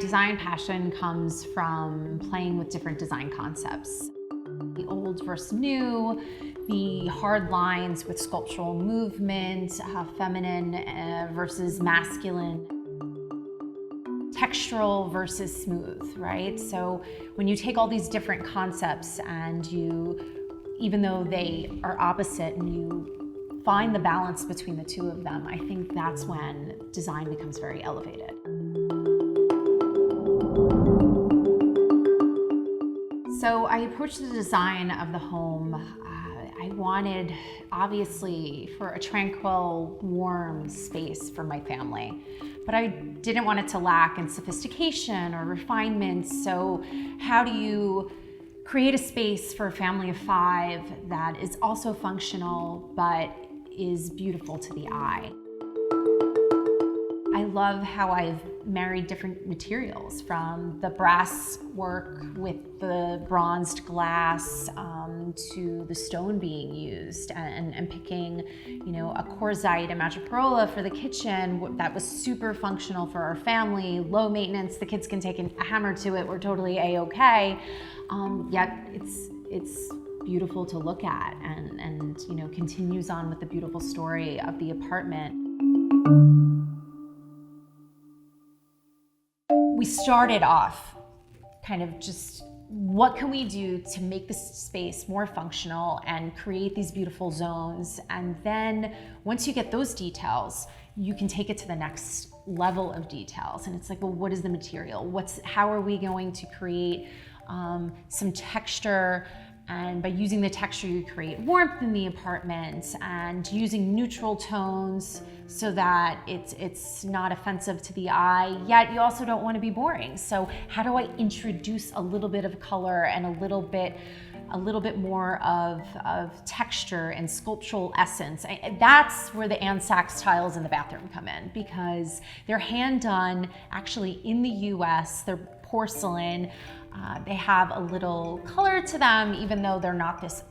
design passion comes from playing with different design concepts. The old versus new, the hard lines with sculptural movement, feminine versus masculine, textural versus smooth, right? So when you take all these different concepts and even though they are opposite, and you find the balance between the two of them, I think that's when design becomes very elevated. So I approached the design of the home. I wanted, obviously, for a tranquil, warm space for my family, but I didn't want it to lack in sophistication or refinement. So how do you create a space for a family of 5 that is also functional, but is beautiful to the eye? I love how I've married different materials, from the brass work with the bronzed glass to the stone being used, and picking, a quartzite and madrepola for the kitchen that was super functional for our family, low maintenance. The kids can take a hammer to it. We're totally A-okay. Yet it's beautiful to look at, and continues on with the beautiful story of the apartment. We started off kind of just, what can we do to make this space more functional and create these beautiful zones? And then once you get those details, you can take it to the next level of details. And it's like, well, what is the material? How are we going to create some texture? And by using the texture, you create warmth in the apartment, and using neutral tones so that it's not offensive to the eye, yet you also don't want to be boring. So how do I introduce a little bit of color and a little bit more of texture and sculptural essence? That's where the Ann Sachs tiles in the bathroom come in, because they're hand done, actually in the US. They're porcelain. They have a little color to them, even though they're not this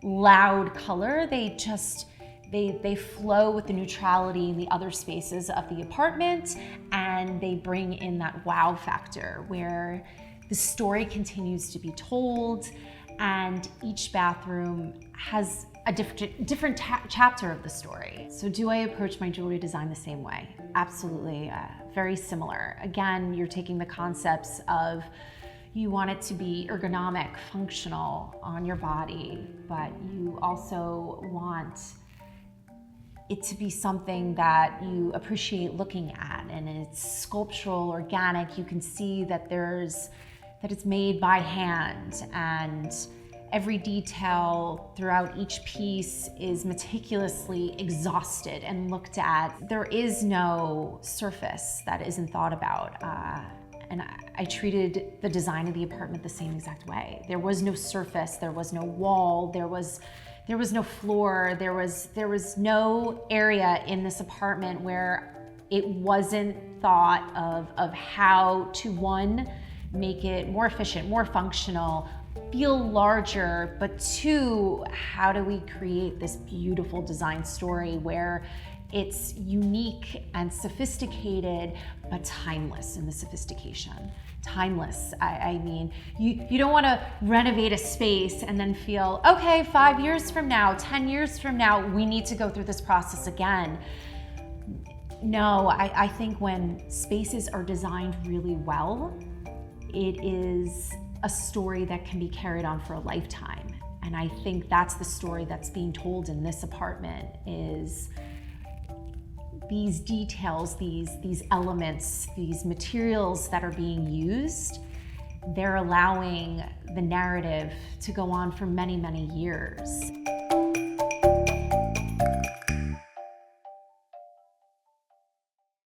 loud color. They flow with the neutrality in the other spaces of the apartment, and they bring in that wow factor where the story continues to be told, and each bathroom has a different chapter of the story. So do I approach my jewelry design the same way? Absolutely, very similar. Again, you're taking the concepts of, you want it to be ergonomic, functional on your body, but you also want it to be something that you appreciate looking at, and it's sculptural, organic. You can see that it's made by hand, and every detail throughout each piece is meticulously exhausted and looked at. There is no surface that isn't thought about. And I treated the design of the apartment the same exact way. There was no surface, there was no wall, there was no floor, there was no area in this apartment where it wasn't thought of how to, one, make it more efficient, more functional, feel larger, but 2, how do we create this beautiful design story where it's unique and sophisticated, but timeless in the sophistication. Timeless, I mean, you don't want to renovate a space and then feel, okay, 5 years from now, 10 years from now, we need to go through this process again. No, I think when spaces are designed really well, it is a story that can be carried on for a lifetime. And I think that's the story that's being told in this apartment, is these details, these elements, these materials that are being used, they're allowing the narrative to go on for many, many years.